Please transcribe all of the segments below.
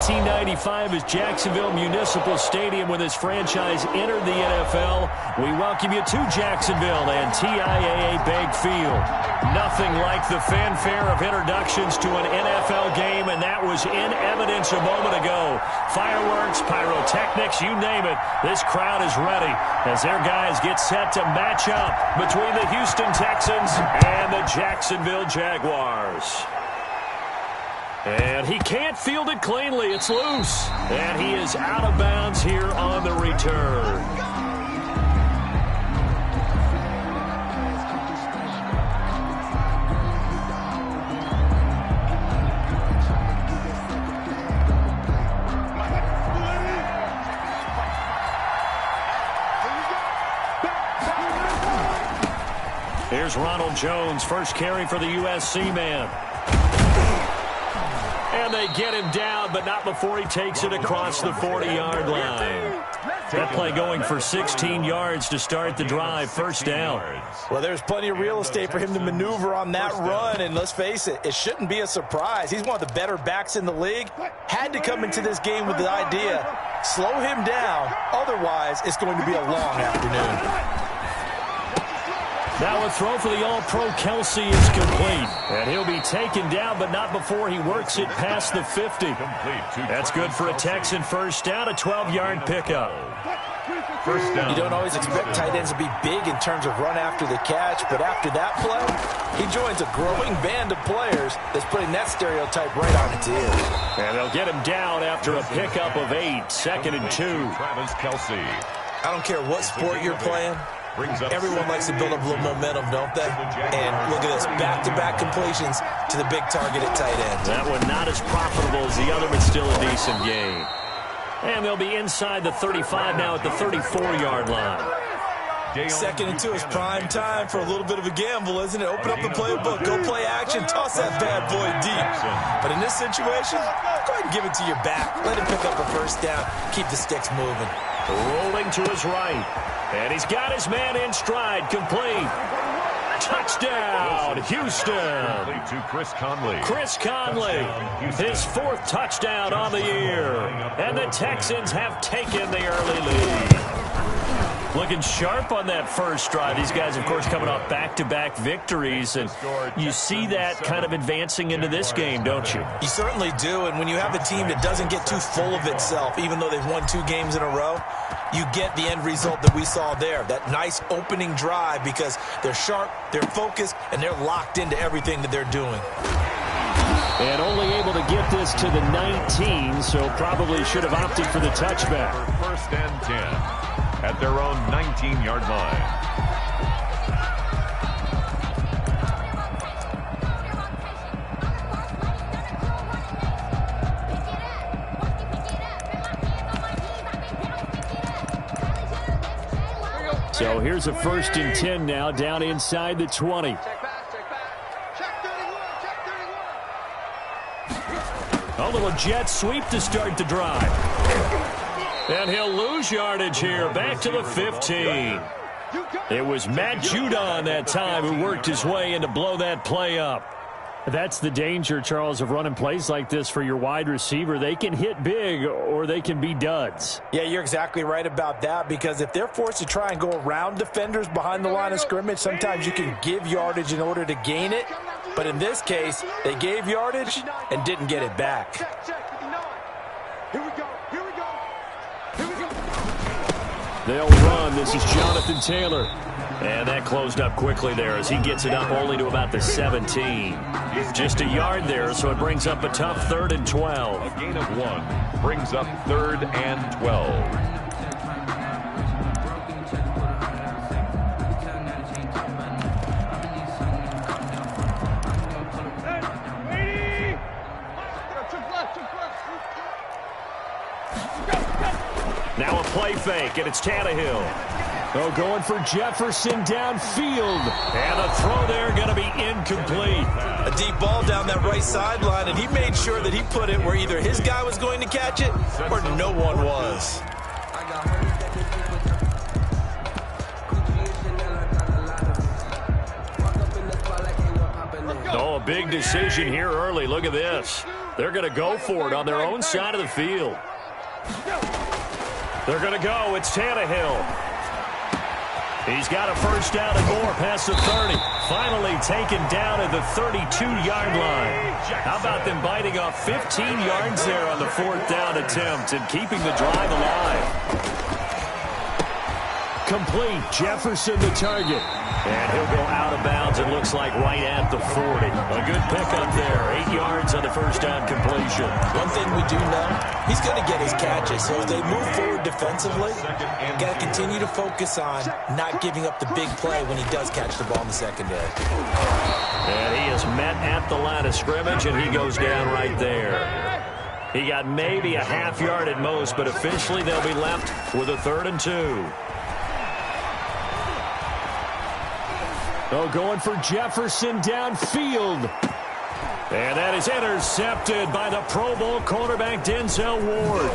1995 is Jacksonville Municipal Stadium when this franchise entered the NFL. We welcome you to Jacksonville and TIAA Bank Field. Nothing like the fanfare of introductions to an NFL game, and that was in evidence a moment ago. Fireworks, pyrotechnics, you name it. This crowd is ready as their guys get set to match up between the Houston Texans and the Jacksonville Jaguars. And he can't field it cleanly. It's loose. And he is out of bounds here on the return. Here's Ronald Jones, first carry for the USC man. And they get him down, but not before he takes it across the 40-yard line. That play going for 16 yards to start the drive, first down. Well, there's plenty of real estate for him to maneuver on that run, and let's face it, it shouldn't be a surprise. He's one of the better backs in the league. Had to come into this game with the idea, slow him down, otherwise it's going to be a long afternoon. Now a throw for the All-Pro Kelsey is complete. And he'll be taken down, but not before he works it past the 50. That's good for a Texan first down, a 12-yard pickup. First down. You don't always expect tight ends to be big in terms of run after the catch, but after that play, he joins a growing band of players that's putting that stereotype right on its ears. And they'll get him down after a pickup of 8, 2nd and 2. Travis Kelsey. I don't care what sport you're playing. Everyone likes to build up a little momentum, don't they? And look at this, back-to-back completions to the big target at tight end. That one not as profitable as the other, but still a decent gain. And they'll be inside the 35 now at the 34-yard line. 2nd and 2 is prime time for a little bit of a gamble, isn't it? Open up the playbook, go play action, toss that bad boy deep. But in this situation, go ahead and give it to your back. Let him pick up a first down, keep the sticks moving. Rolling to his right. And he's got his man in stride, complete. Touchdown, Houston. To Chris Conley. Chris Conley, his 4th touchdown on the year. And the Texans have taken the early lead. Looking sharp on that first drive. These guys, of course, coming off back-to-back victories, and you see that kind of advancing into this game, don't you? You certainly do, and when you have a team that doesn't get too full of itself, even though they've won 2 games in a row, you get the end result that we saw there, that nice opening drive, because they're sharp, they're focused, and they're locked into everything that they're doing. And only able to get this to the 19, so probably should have opted for the touchback. First and 10. At their own 19-yard line. So here's a 1st and 10 now, down inside the 20. A little jet sweep to start the drive. And he'll lose yardage here, back to the 15. It was Matt Judon that time who worked his way in to blow that play up. That's the danger, Charles, of running plays like this for your wide receiver. They can hit big or they can be duds. Yeah, you're exactly right about that, because if they're forced to try and go around defenders behind the line of scrimmage, sometimes you can give yardage in order to gain it. But in this case, they gave yardage and didn't get it back. Here we go. They'll run. This is Jonathan Taylor. And that closed up quickly there as he gets it up only to about the 17. Just a yard there, so it brings up a tough 3rd and 12. A gain of 1 brings up 3rd and 12. Now a play fake, and it's Tannehill. Oh, going for Jefferson downfield. And a throw there going to be incomplete. A deep ball down that right sideline, and he made sure that he put it where either his guy was going to catch it or no one was. Oh, a big decision here early. Look at this. They're going to go for it on their own side of the field. They're going to go. It's Tannehill. He's got a first down and more past the 30. Finally taken down at the 32-yard line. How about them biting off 15 yards there on the 4th down attempt and keeping the drive alive? Complete. Jefferson the target. And he'll go out of bounds, it looks like, right at the 40. A good pickup there. 8 yards on the first down completion. One thing we do know, he's going to get his catches. So as they move forward defensively, got to continue to focus on not giving up the big play when he does catch the ball in the secondary. And he is met at the line of scrimmage, and he goes down right there. He got maybe a half yard at most, but officially they'll be left with a 3rd and 2. Oh, going for Jefferson downfield. And that is intercepted by the Pro Bowl cornerback Denzel Ward.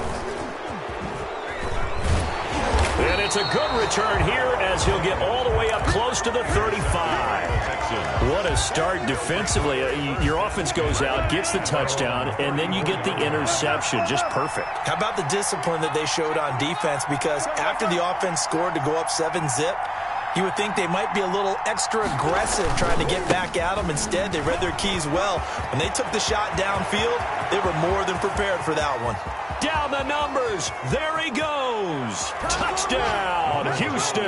And it's a good return here as he'll get all the way up close to the 35. What a start defensively. Your offense goes out, gets the touchdown, and then you get the interception. Just perfect. How about the discipline that they showed on defense? Because after the offense scored to go up 7-zip, you would think they might be a little extra aggressive trying to get back at them. Instead, they read their keys well. When they took the shot downfield, they were more than prepared for that one. Down the numbers. There he goes. Touchdown, Houston.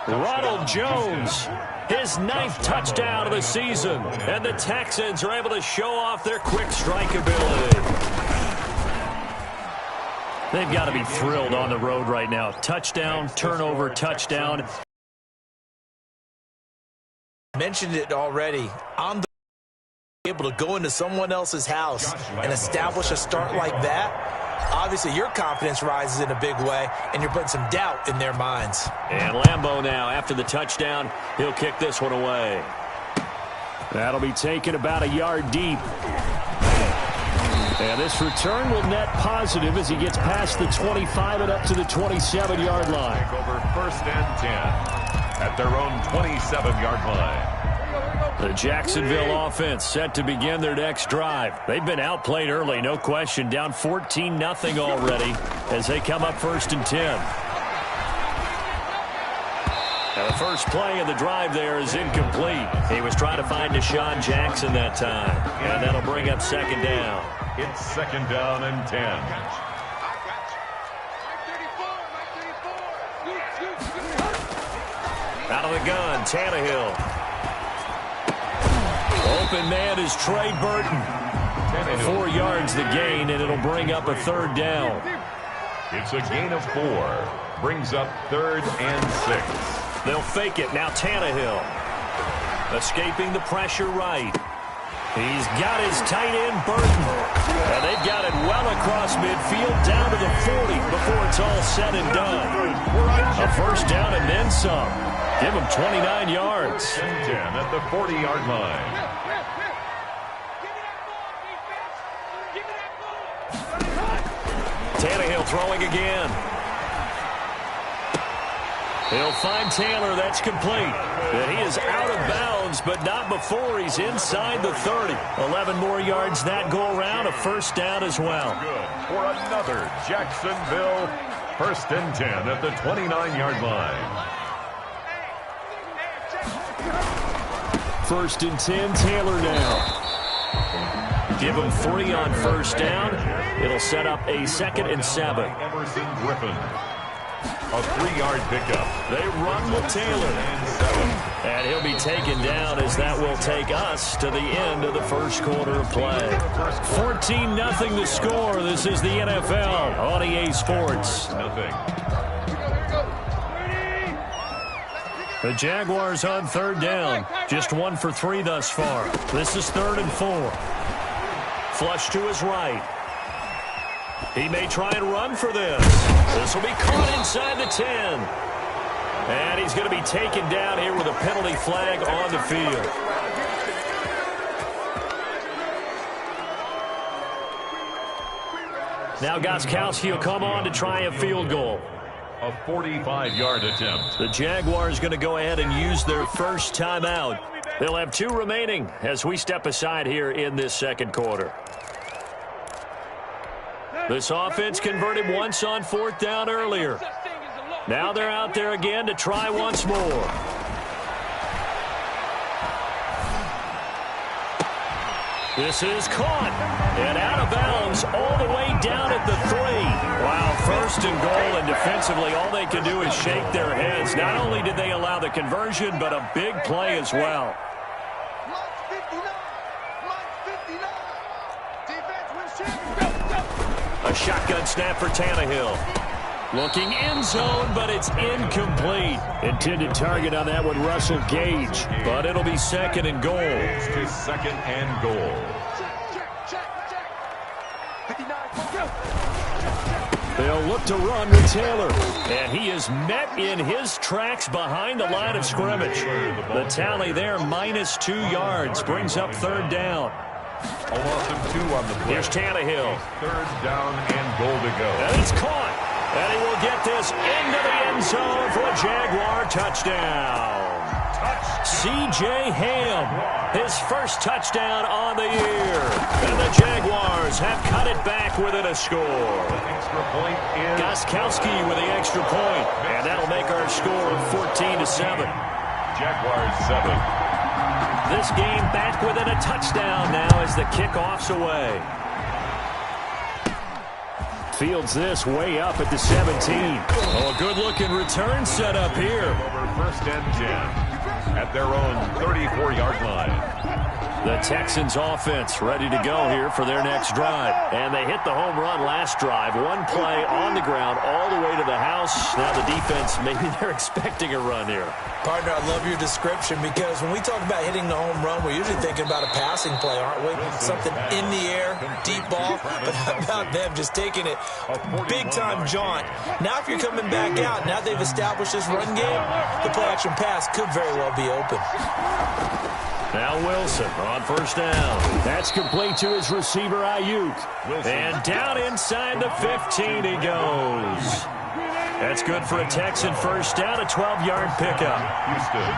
Ronald Jones, his 9th touchdown of the season. And the Texans are able to show off their quick strike ability. They've got to be thrilled on the road right now. Touchdown, turnover, touchdown. Mentioned it already. On the able to go into someone else's house and establish a start like that, obviously your confidence rises in a big way, and you're putting some doubt in their minds. And Lambeau now, after the touchdown, he'll kick this one away. That'll be taken about a yard deep. And this return will net positive as he gets past the 25 and up to the 27-yard line. Over 1st and 10 at their own 27-yard line. The Jacksonville offense set to begin their next drive. They've been outplayed early, no question. Down 14-0 already as they come up 1st and 10. Now the first play of the drive there is incomplete. He was trying to find Deshaun Jackson that time. And that'll bring up 2nd down. It's 2nd down and 10. Out of the gun, Tannehill. Open man is Trey Burton. 4 yards the gain, and it'll bring up a 3rd down. It's a gain of 4. Brings up 3rd and 6. They'll fake it. Now Tannehill. Escaping the pressure right. He's got his tight end, Burton. And they've got it well across midfield down to the 40 before it's all said and done. A first down and then some. Give him 29 yards. 10 at the 40-yard line. Tannehill throwing again. He'll find Taylor. That's complete. And he is out of bounds, but not before he's inside the 30. 11 more yards that go around. A first down as well. Good for another Jacksonville 1st and 10 at the 29-yard line. 1st and 10, Taylor now. Give him 3 on first down. It'll set up a 2nd and 7. Emerson Griffin. A 3-yard pickup. They run with Taylor. And he'll be taken down as that will take us to the end of the first quarter of play. 14-0 the score. This is the NFL on EA Sports. Nothing. The Jaguars on 3rd down. Just 1 for 3 thus far. This is 3rd and 4. Flush to his right. He may try and run for this. This will be caught inside the 10. And he's going to be taken down here with a penalty flag on the field. Now Gostkowski will come on to try a field goal. A 45-yard attempt. The Jaguars going to go ahead and use their first timeout. They'll have 2 remaining as we step aside here in this second quarter. This offense converted once on 4th down earlier. Now they're out there again to try once more. This is caught and out of bounds all the way down at the 3. Wow, 1st and goal, and defensively all they can do is shake their heads. Not only did they allow the conversion, but a big play as well. A shotgun snap for Tannehill. Looking end zone, but it's incomplete. Intended target on that one, Russell Gage. But it'll be 2nd and goal. It's to 2nd and goal. They'll look to run with Taylor. And he is met in his tracks behind the line of scrimmage. The tally there, -2 yards, brings up 3rd down. A loss of 2 on the play. Here's Tannehill. 3rd down and goal to go. And it's caught. And he will get this into the end zone for a Jaguar touchdown. C.J. Ham, his first touchdown on the year. And the Jaguars have cut it back within a score. Extra point is Gostkowski with the extra point. And that'll make our score 14-7. Jaguars 7. This game back within a touchdown now as the kickoff's away. Fields this way up at the 17. Oh, a good-looking return set up here. Over 1st and 10 at their own 34-yard line. The Texans offense ready to go here for their next drive. And they hit the home run last drive. One play on the ground all the way to the house. Now the defense, maybe they're expecting a run here. Partner, I love your description because when we talk about hitting the home run, we're usually thinking about a passing play, aren't we? Something in the air, deep ball. But how about them just taking it big-time jaunt? Now if you're coming back out, now they've established this run game, the play-action pass could very well be open. Now Wilson on 1st down. That's complete to his receiver, Ayuk. And down inside the 15 he goes. That's good for a Texan 1st down, a 12-yard pickup. Houston.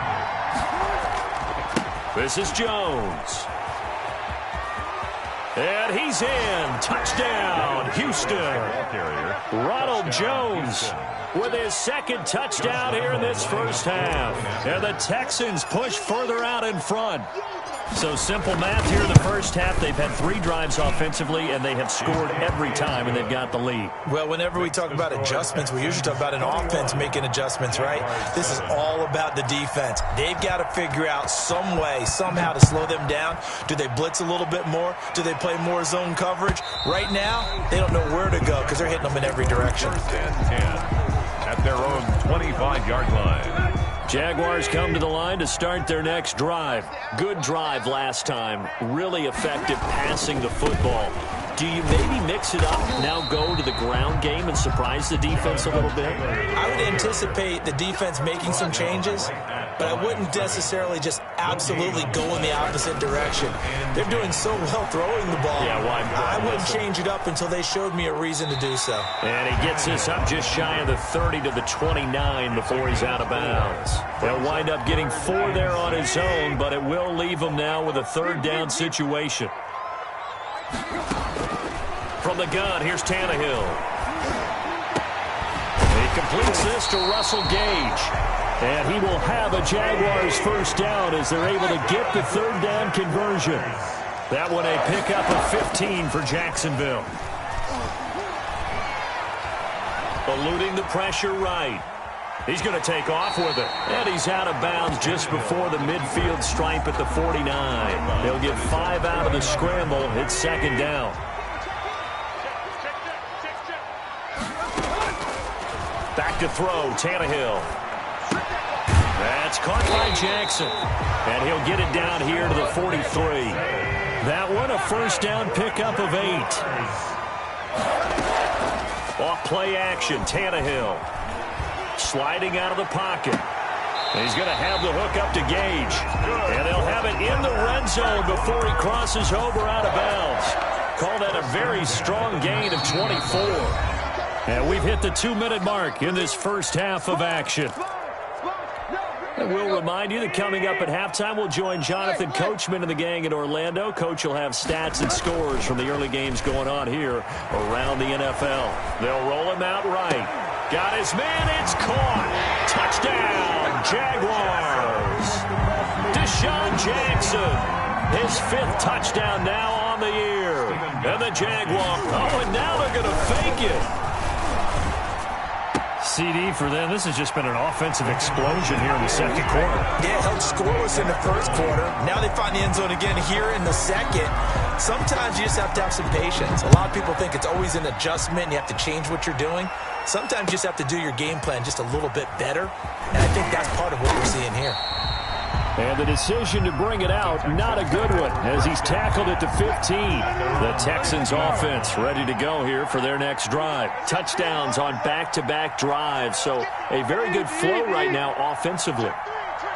This is Jones. And he's in. Touchdown, Houston. Ronald Jones with his 2nd touchdown here in this first half. And the Texans push further out in front. So simple math here in the first half. They've had 3 drives offensively, and they have scored every time, and they've got the lead. Well, whenever we talk about adjustments, we usually talk about an offense making adjustments, right? This is all about the defense. They've got to figure out some way, somehow to slow them down. Do they blitz a little bit more? Do they play more zone coverage? Right now, they don't know where to go because they're hitting them in every direction. 1st and 10 at their own 25-yard line. Jaguars come to the line to start their next drive. Good drive last time. Really effective passing the football. Do you maybe mix it up, now go to the ground game and surprise the defense a little bit? I would anticipate the defense making some changes, but I wouldn't necessarily just absolutely go in the opposite direction. They're doing so well throwing the ball. Yeah, I wouldn't change it up until they showed me a reason to do so. And he gets this up just shy of the 30 to the 29 before he's out of bounds. They'll wind up getting 4 there on his own, but it will leave him now with a 3rd down situation. From the gun, here's Tannehill. He completes this to Russell Gage. And he will have a Jaguars 1st down as they're able to get the 3rd down conversion. That one a pickup of 15 for Jacksonville. Eluding the pressure right. He's going to take off with it. And he's out of bounds just before the midfield stripe at the 49. They'll get 5 out of the scramble. It's 2nd down. Back to throw, Tannehill. That's caught by Jackson. And he'll get it down here to the 43. That one a 1st down pickup of 8. Off play action, Tannehill. Sliding out of the pocket. He's going to have the hook up to Gage. And they'll have it in the red zone before he crosses over out of bounds. Call that a very strong gain of 24. And we've hit the 2-minute mark in this first half of action. And we'll remind you that coming up at halftime, we'll join Jonathan Coachman and the gang in Orlando. Coach will have stats and scores from the early games going on here around the NFL. They'll roll him out right. Got his man. It's caught. Touchdown, Jaguars. Deshaun Jackson, his 5th touchdown now on the year. And the Jaguars. Oh, and now they're going to fake it. CD for them. This has just been an offensive explosion here in the second quarter. Yeah, held scoreless in the first quarter. Now they find the end zone again here in the second. Sometimes you just have to have some patience. A lot of people think it's always an adjustment. You have to change what you're doing. Sometimes you just have to do your game plan just a little bit better. And I think that's part of what we're seeing here. And the decision to bring it out, not a good one, as he's tackled at the 15. The Texans offense ready to go here for their next drive. Touchdowns on back-to-back drives, so a very good flow right now offensively.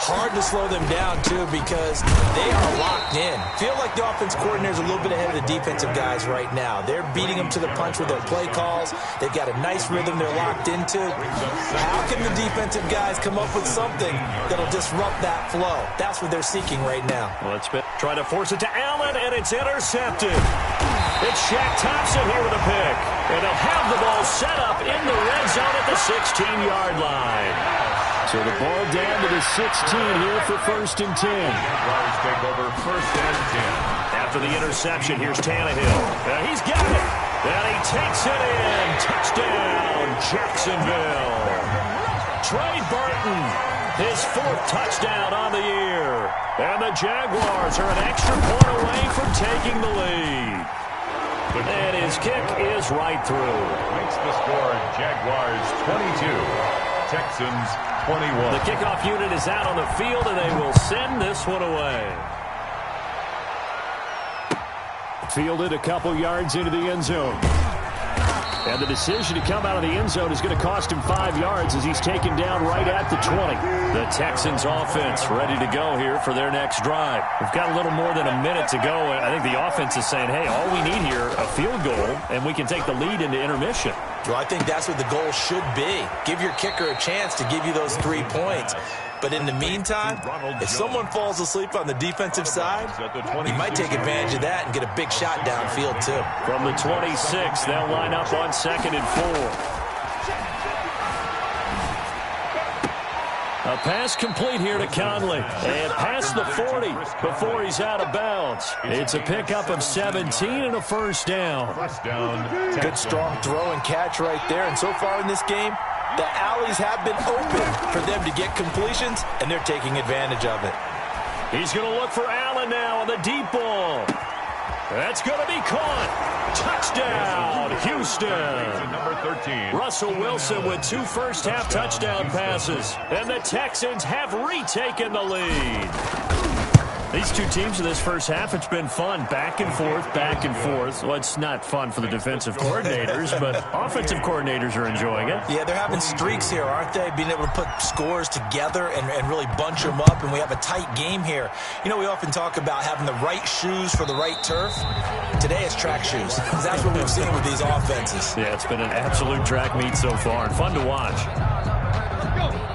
Hard to slow them down, too, because they are locked in. Feel like the offense coordinator is a little bit ahead of the defensive guys right now. They're beating them to the punch with their play calls. They've got a nice rhythm they're locked into. How can the defensive guys come up with something that'll disrupt that flow? That's what they're seeking right now. Well, it's been trying to force it to Allen, and it's intercepted. It's Shaq Thompson here with a pick. And they'll have the ball set up in the red zone at the 16-yard line. So the ball down to the 16 here for 1st and 10. Jaguars take over 1st and 10. After the interception, here's Tannehill. He's got it. And he takes it in. Touchdown, Jacksonville. Trey Burton, his 4th touchdown on the year. And the Jaguars are an extra point away from taking the lead. And his kick is right through. Makes the score Jaguars 22, Texans 21. The kickoff unit is out on the field, and they will send this one away. Fielded a couple yards into the end zone. And the decision to come out of the end zone is going to cost him 5 yards as he's taken down right at the 20. The Texans offense ready to go here for their next drive. We've got a little more than a minute to go. I think the offense is saying, hey, all we need here, a field goal, and we can take the lead into intermission. Well, I think that's what the goal should be. Give your kicker a chance to give you those 3 points. But in the meantime, if someone falls asleep on the defensive side, he might take advantage of that and get a big shot downfield, too. From the 26, they'll line up on 2nd and 4. A pass complete here to Conley. And past the 40 before he's out of bounds. It's a pickup of 17 and a 1st down. Good strong throw and catch right there. And so far in this game, the alleys have been open for them to get completions, and they're taking advantage of it. He's going to look for Allen now on the deep ball. That's going to be caught. Touchdown, Houston. Number 13. Russell Wilson with 2 first-half touchdown passes. And the Texans have retaken the lead. These two teams in this first half, it's been fun. Back and forth, back and forth. Well, it's not fun for the defensive coordinators, but offensive coordinators are enjoying it. Yeah, they're having streaks here, aren't they? Being able to put scores together and really bunch them up, and we have a tight game here. You know, we often talk about having the right shoes for the right turf. Today it's track shoes. That's what we've seen with these offenses. Yeah, it's been an absolute track meet so far, and fun to watch.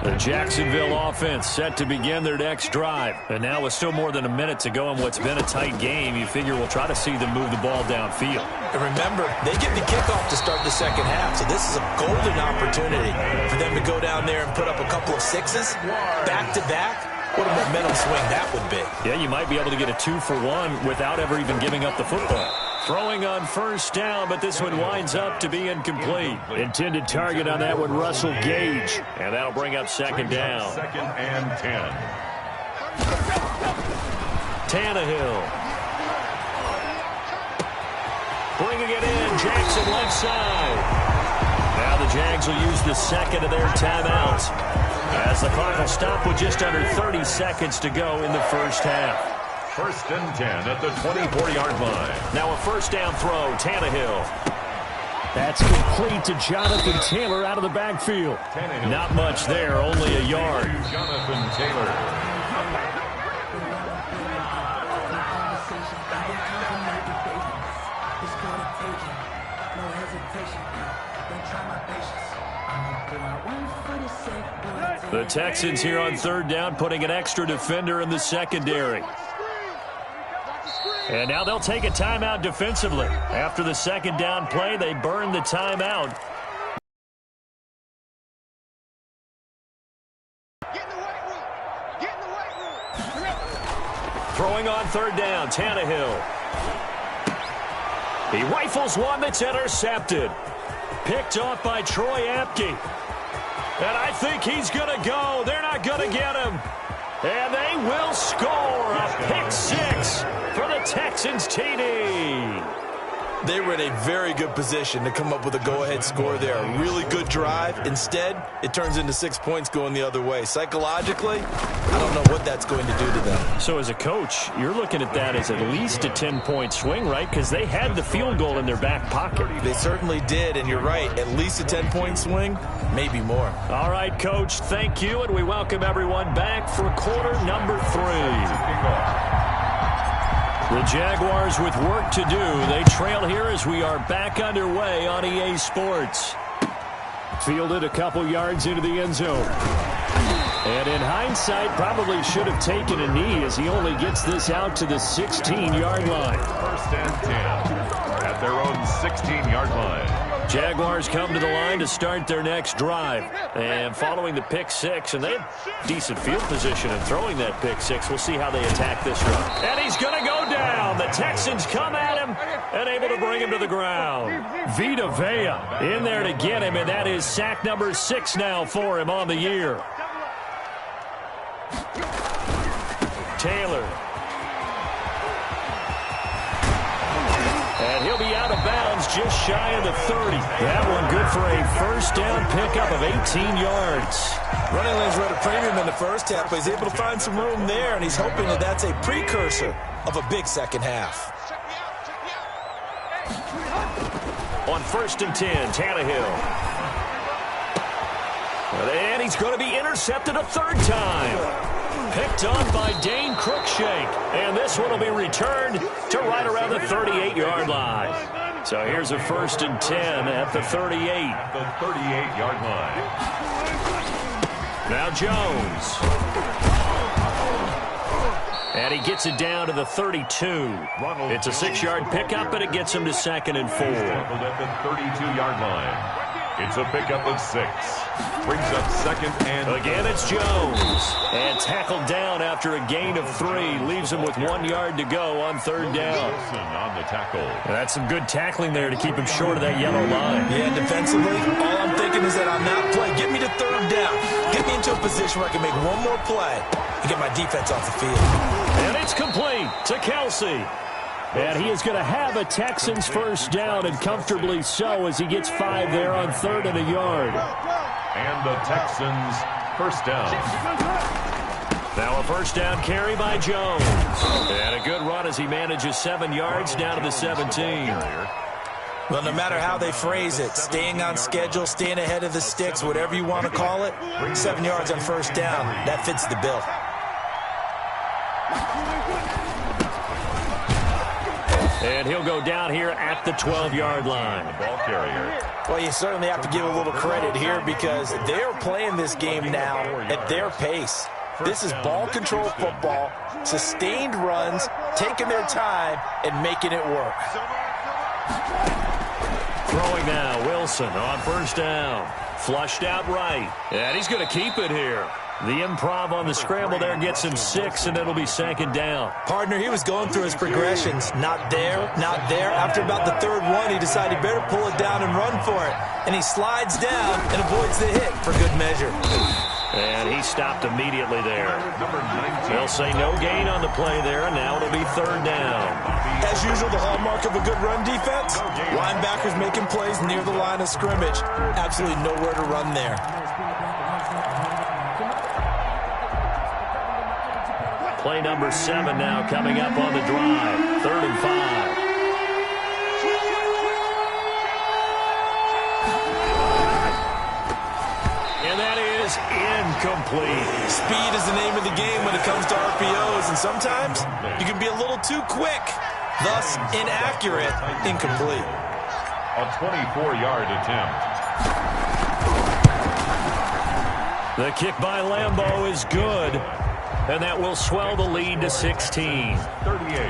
The Jacksonville offense set to begin their next drive. And now with still more than a minute to go in what's been a tight game, you figure we'll try to see them move the ball downfield. And remember, they get the kickoff to start the second half, so this is a golden opportunity for them to go down there and put up a couple of 6s back-to-back. What a momentum swing that would be. Yeah, you might be able to get a 2-for-1 without ever even giving up the football. Throwing on 1st down, but this one winds up to be incomplete. Intended target on that one, Russell Gage. And that'll bring up 2nd down. 2nd and 10. Tannehill. Bringing it in, Jackson left side. Now the Jags will use the 2nd of their timeouts, as the clock will stop with just under 30 seconds to go in the first half. 1st and 10 at the 24-yard line. Now a 1st down throw, Tannehill. That's complete to Jonathan Taylor out of the backfield. Tannehill. Not much there, only a yard. Jonathan Taylor. The Texans here on third down, putting an extra defender in the secondary. And now they'll take a timeout defensively. After the second down play, they burn the timeout. Throwing on third down, Tannehill. He rifles one that's intercepted. Picked off by Troy Apke. And I think he's going to go. They're not going to get him. And they will score a pick six for the Texans TD. They were in a very good position to come up with a go-ahead score there. A really good drive. Instead, it turns into 6 points going the other way. Psychologically, I don't know what that's going to do to them. So as a coach, you're looking at that as at least a 10-point swing, right? Because they had the field goal in their back pocket. They certainly did, and you're right. At least a 10-point swing, maybe more. All right, Coach, thank you, and we welcome everyone back for quarter number 3. The Jaguars with work to do. They trail here as we are back underway on EA Sports. Fielded a couple yards into the end zone. And in hindsight, probably should have taken a knee as he only gets this out to the 16-yard line. First and 10 at their own 16-yard line. Jaguars come to the line to start their next drive. And following the pick six, and they have decent field position in throwing that pick six. We'll see how they attack this run. And he's going to go down. The Texans come at him and able to bring him to the ground. Vita Vea in there to get him, and that is sack number 6 now for him on the year. Taylor. And he'll be out of bounds just shy of the 30. That one good for a first down pickup of 18 yards. Running lanes were at a premium in the first half, but he's able to find some room there, and he's hoping that that's a precursor of a big second half. On first and 10, Tannehill. And he's going to be intercepted a third time. Picked on by Dane Cruikshank. And this one will be returned to right around the 38-yard line. So here's a first and 10 at the 38. The 38-yard line. Now Jones. And he gets it down to the 32. It's a 6-yard pickup, and it gets him to 2nd and 4. At the 32-yard line. It's a pickup of 6. Brings up 2nd and... Again, it's Jones. And tackled down after a gain of 3. Leaves him with 1 yard to go on third down. Wilson on the tackle. That's some good tackling there to keep him short of that yellow line. Yeah, defensively, all I'm thinking is that on that play, get me to third down. Get me into a position where I can make one more play and get my defense off the field. And it's complete to Kelsey. And he is going to have a Texans first down, and comfortably so, as he gets 5 there on 3rd and a yard. And the Texans first down. Now a first down carry by Jones. And a good run as he manages 7 yards down to the 17. Well, no matter how they phrase it, staying on schedule, staying ahead of the sticks, whatever you want to call it, 7 yards on first down, that fits the bill. And he'll go down here at the 12-yard line. Ball carrier. Well, you certainly have to give a little credit here because they're playing this game now at their pace. This is ball control football, sustained runs, taking their time, and making it work. Throwing now, Wilson on first down. Flushed out right. And he's going to keep it here. The improv on the scramble there gets him 6, and it'll be 2nd down. Partner, he was going through his progressions. Not there, not there. After about the 3rd one, he decided he better pull it down and run for it. And he slides down and avoids the hit for good measure. And he stopped immediately there. They'll say no gain on the play there, and now it'll be 3rd down. As usual, the hallmark of a good run defense, linebackers making plays near the line of scrimmage. Absolutely nowhere to run there. Play number 7 now coming up on the drive. 3rd and 5. And that is incomplete. Speed is the name of the game when it comes to RPOs, and sometimes you can be a little too quick, thus inaccurate, incomplete. A 24-yard attempt. The kick by Lambeau is good. And that will swell the lead to 16. 38.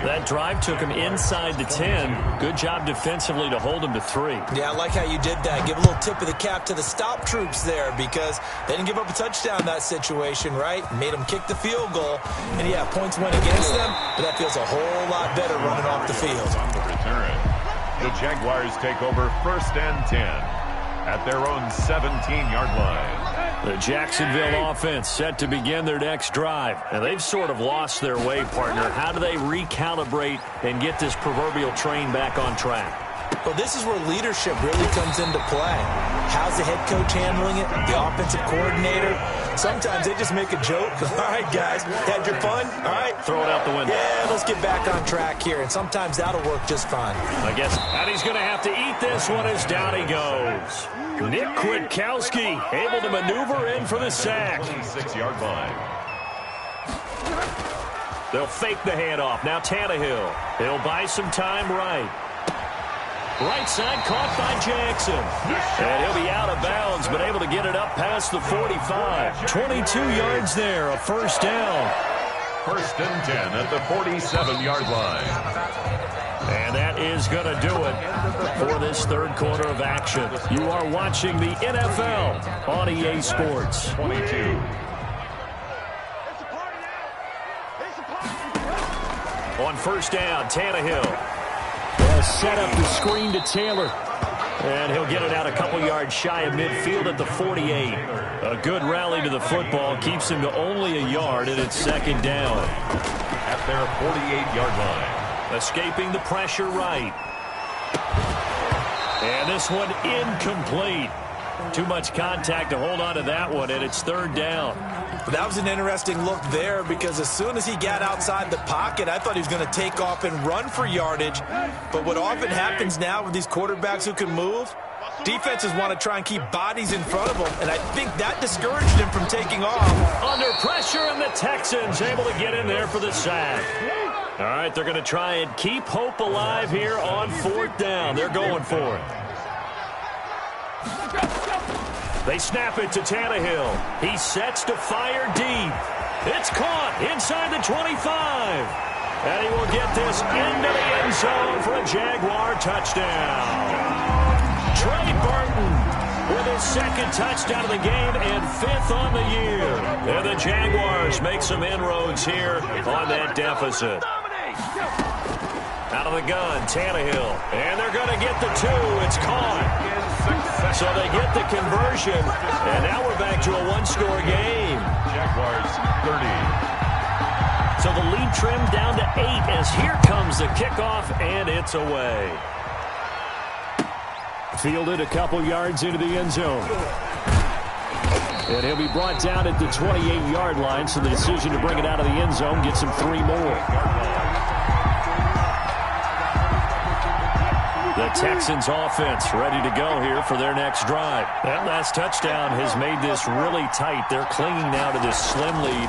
That drive took him inside the 10. Good job defensively to hold him to 3. Yeah, I like how you did that. Give a little tip of the cap to the stop troops there because they didn't give up a touchdown in that situation, right? Made them kick the field goal. And, yeah, points went against them, but that feels a whole lot better running off the field. On the return, the Jaguars take over 1st and 10 at their own 17-yard line. The Jacksonville offense set to begin their next drive. And they've sort of lost their way, partner. How do they recalibrate and get this proverbial train back on track? Well, this is where leadership really comes into play. How's the head coach handling it? The offensive coordinator? Sometimes they just make a joke. All right, guys, had your fun? All right. Throw it out the window. Yeah, let's get back on track here. And sometimes that'll work just fine. I guess. And he's going to have to eat this one as down he goes. Nick Kwiatkowski able to maneuver in for the sack. 26-yard line. They'll fake the handoff. Now Tannehill. He'll buy some time right. Right side caught by Jackson. And he'll be out of bounds, but able to get it up past the 45. 22 yards there, a first down. 1st and 10 at the 47-yard line. And that is going to do it for this third quarter of action. You are watching the NFL on EA Sports. 22. On first down, Tannehill. Set up the screen to Taylor. And he'll get it out a couple yards shy of midfield at the 48. A good rally to the football keeps him to only a yard, and it's second down. At their 48-yard line. Escaping the pressure right. And this one incomplete. Too much contact to hold on to that one, and it's third down. That was an interesting look there because as soon as he got outside the pocket, I thought he was going to take off and run for yardage. But what often happens now with these quarterbacks who can move, defenses want to try and keep bodies in front of them, and I think that discouraged him from taking off. Under pressure, and the Texans able to get in there for the sack. All right, they're going to try and keep hope alive here on fourth down. They're going for it. They snap it to Tannehill. He sets to fire deep. It's caught inside the 25. And he will get this into the end zone for a Jaguar touchdown. Trey Burton with his second touchdown of the game and 5th on the year. And the Jaguars make some inroads here on that deficit. Out of the gun, Tannehill. And they're going to get the 2. It's caught. So they get the conversion, and now we're back to a one-score game. Jaguars 30. So the lead trimmed down to 8 as here comes the kickoff, and it's away. Fielded a couple yards into the end zone. And he'll be brought down at the 28-yard line, so the decision to bring it out of the end zone gets him 3 more. The Texans offense ready to go here for their next drive. That last touchdown has made this really tight. They're clinging now to this slim lead.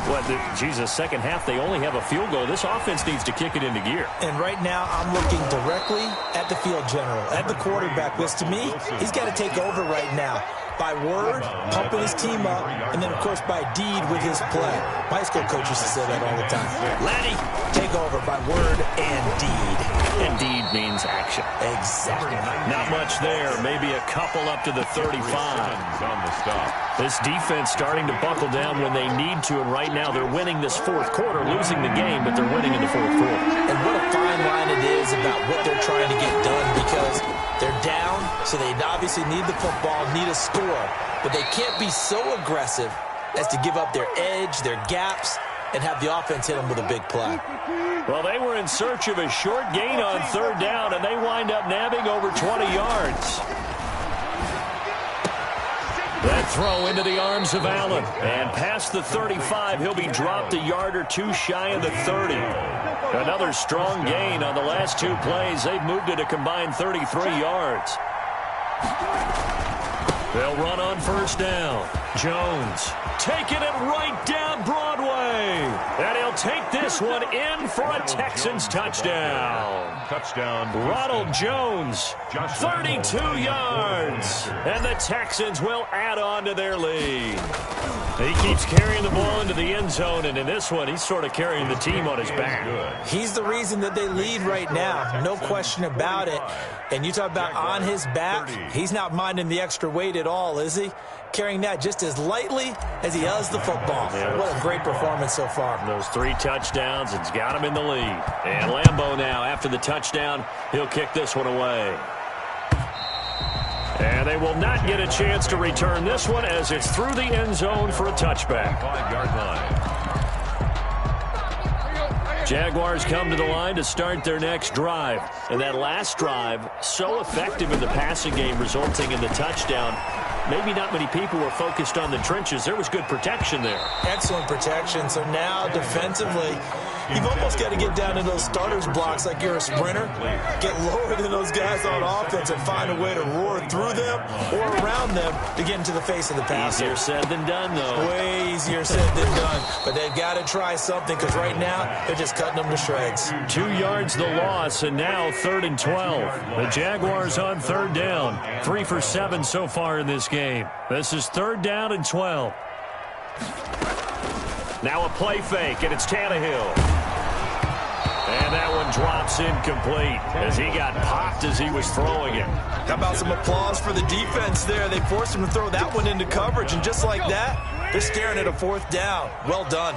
Second half, they only have a field goal. This offense needs to kick it into gear. And right now, I'm looking directly at the field general, at the quarterback. Because to me, he's got to take over right now. By word, pumping his team up, and then, of course, by deed with his play. My school coach used to say that all the time. Laddie, take over by word and deed. And deed means action. Exactly. Not much there. Maybe a couple up to the 35. On the stop. This defense starting to buckle down when they need to, and right now they're winning this fourth quarter, losing the game, but they're winning in the fourth quarter. And what a fine line it is about what they're trying to get done because they're down, so they obviously need the football, need a score, but they can't be so aggressive as to give up their edge, their gaps, and have the offense hit them with a big play. Well, they were in search of a short gain on third down, and they wind up nabbing over 20 yards. That throw into the arms of Allen. And past the 35, he'll be dropped a yard or two shy of the 30. Another strong gain on the last 2 plays. They've moved it a combined 33 yards. They'll run on first down. Jones taking it right down Broadway. And he'll take this one in for a Texans touchdown. Touchdown. Ronald Jones, 32 yards. And the Texans will add on to their lead. He keeps carrying the ball into the end zone, and in this one, he's sort of carrying the team on his back. He's the reason that they lead right now, no question about it. And you talk about on his back, he's not minding the extra weight at all, is he? Carrying that just as lightly as he does the football. Yeah. What a great performance so far. Those 3 touchdowns, it's got him in the lead. And Lambeau now, after the touchdown, he'll kick this one away. And they will not get a chance to return this one as it's through the end zone for a touchback. 5-yard line. Jaguars come to the line to start their next drive. And that last drive, so effective in the passing game, resulting in the touchdown. Maybe not many people were focused on the trenches. There was good protection there. Excellent protection. So now defensively, you've almost got to get down to those starters blocks like you're a sprinter. Get lower than those guys on offense and find a way to roar through them or around them to get into the face of the passer. Easier said than done, though. Way easier said than done. But they've got to try something because right now they're just cutting them to shreds. 2 yards the loss, and now 3rd and 12. The Jaguars on 3rd down. 3 for 7 so far in this game. This is 3rd down and 12. Now a play fake, and it's Tannehill. And that one drops incomplete as he got popped as he was throwing it. How about some applause for the defense there? They forced him to throw that one into coverage, and just like that, they're staring at a 4th down. Well done.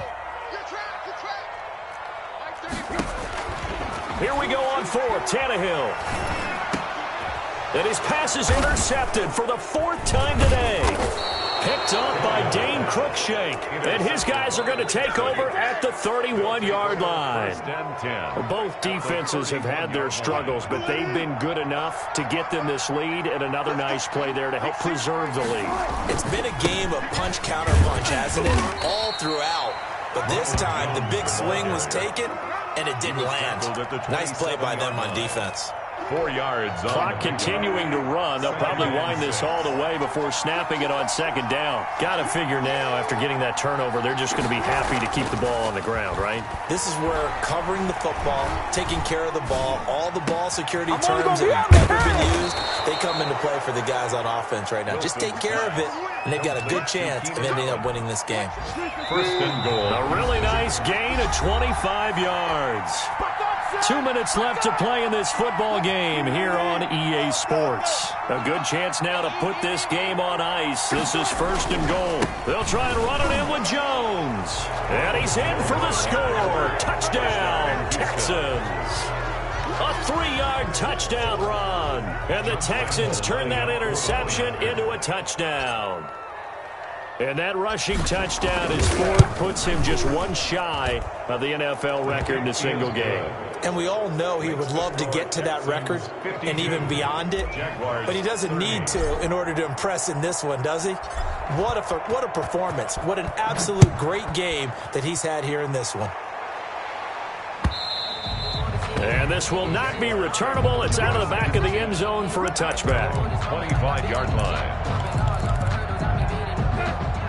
Here we go on 4th, Tannehill. And his pass is intercepted for the 4th time today. Picked up by Dane Cruikshank. And his guys are going to take over at the 31-yard line. Both defenses have had their struggles, but they've been good enough to get them this lead, and another nice play there to help preserve the lead. It's been a game of punch-counter-punch, hasn't it? All throughout. But this time, the big swing was taken, and it didn't land. Nice play by them on defense. 4 yards. Clock continuing to run. They'll probably wind this all the way before snapping it on 2nd down. Got to figure now, after getting that turnover, they're just going to be happy to keep the ball on the ground, right? This is where covering the football, taking care of the ball, all the ball security terms that have ever been used, they come into play for the guys on offense right now. Just take care of it, and they've got a good chance of ending up winning this game. 1st and goal. A really nice gain of 25 yards. 2 minutes left to play in this football game here on EA Sports. A good chance now to put this game on ice. This is 1st and goal. They'll try and run it in with Jones. And he's in for the score. Touchdown, Texans. A 3-yard touchdown run. And the Texans turn that interception into a touchdown. And that rushing touchdown is 4th, puts him just 1 shy of the NFL record in a single game. And we all know he would love to get to that record and even beyond it, but he doesn't need to in order to impress in this one, does he? What a performance. What an absolute great game that he's had here in this one. And this will not be returnable. It's out of the back of the end zone for a touchback. 25-yard line.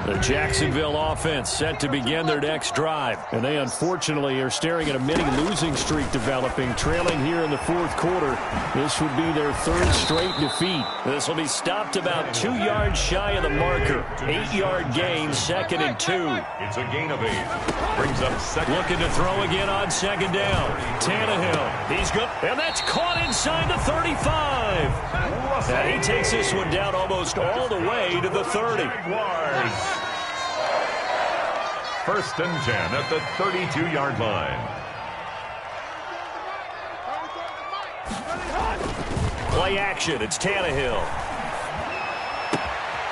The Jacksonville offense set to begin their next drive. And they unfortunately are staring at a mini losing streak developing, trailing here in the 4th quarter. This would be their 3rd straight defeat. This will be stopped about 2 yards shy of the marker. 8-yard gain, 2nd and 2. It's a gain of 8. Brings up 2nd. Looking to throw again on 2nd down. Tannehill. He's good. And that's caught inside the 35. And he takes this one down almost all the way to the 30. 1st and 10 at the 32-yard line. Play action. It's Tannehill.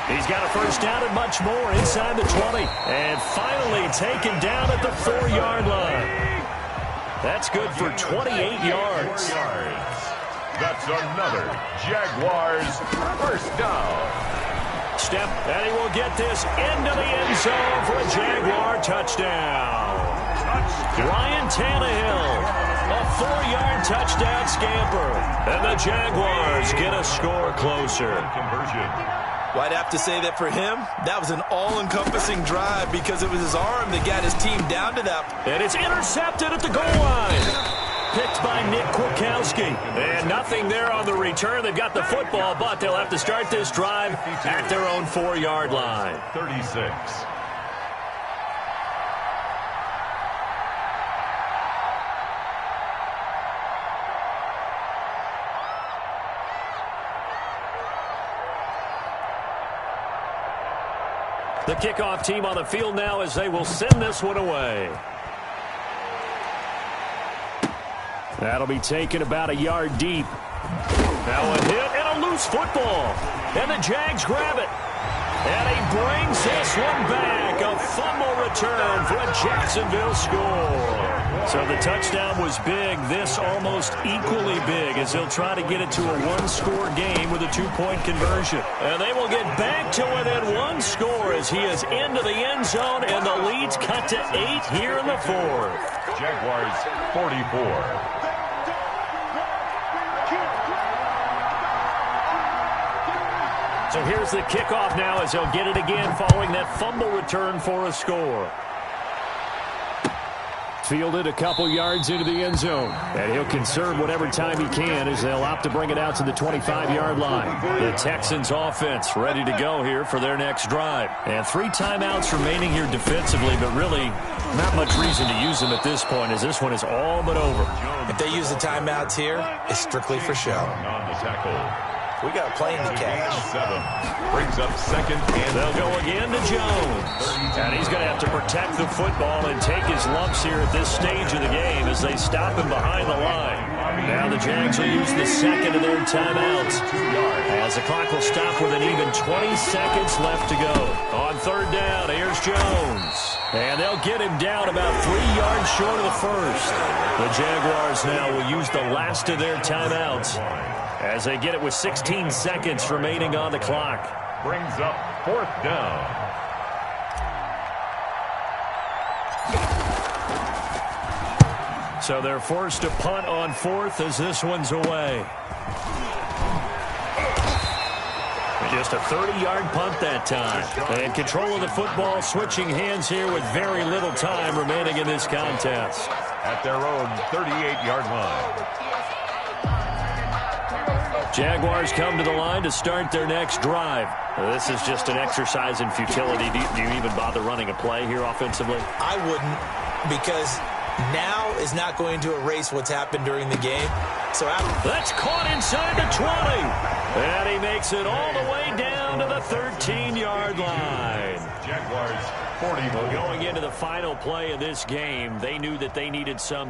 He's got a 1st down and much more inside the 20. And finally taken down at the 4-yard line. That's good for 28 yards. That's another Jaguars 1st down. Step, and he will get this into the end zone for a Jaguar touchdown. Ryan Tannehill, a 4-yard touchdown scamper. And the Jaguars get a score closer. Well, I'd have to say that for him, that was an all-encompassing drive because it was his arm that got his team down to that. And it's intercepted at the goal line. picked by Nick Kwiatkowski. And nothing there on the return. They've got the football, but they'll have to start this drive at their own 4-yard line. 36. The kickoff team on the field now as they will send this one away. That'll be taken about a yard deep. Now a hit and a loose football. And the Jags grab it. And he brings this one back. A fumble return for a Jacksonville score. So the touchdown was big. This almost equally big as they'll try to get it to a one-score game with a two-point conversion. And they will get back to within one score as he is into the end zone, and the lead's cut to 8 here in the fourth. Jaguars 44. So here's the kickoff now as they'll get it again following that fumble return for a score. Fielded a couple yards into the end zone. And he'll conserve whatever time he can as they'll opt to bring it out to the 25-yard line. The Texans offense ready to go here for their next drive. And 3 timeouts remaining here defensively, but really not much reason to use them at this point as this one is all but over. If they use the timeouts here, it's strictly for show. On the tackle. We got a plane to catch. 7 brings up second, and they'll go again to Jones. And he's going to have to protect the football and take his lumps here at this stage of the game as they stop him behind the line. Now the Jags will use the second of their timeouts as the clock will stop with an even 20 seconds left to go. On third down, here's Jones. And they'll get him down about 3 yards short of the first. The Jaguars now will use the last of their timeouts as they get it with 16 seconds remaining on the clock. Brings up fourth down. So they're forced to punt on fourth as this one's away. Just a 30-yard punt that time. And control of the football switching hands here with very little time remaining in this contest. At their own 38-yard line. Jaguars come to the line to start their next drive. This is just an exercise in futility. Do you even bother running a play here offensively? I wouldn't, because now is not going to erase what's happened during the game. So that's caught inside the 20. And he makes it all the way down to the 13-yard line. Jaguars 40. Going into the final play of this game, they knew that they needed some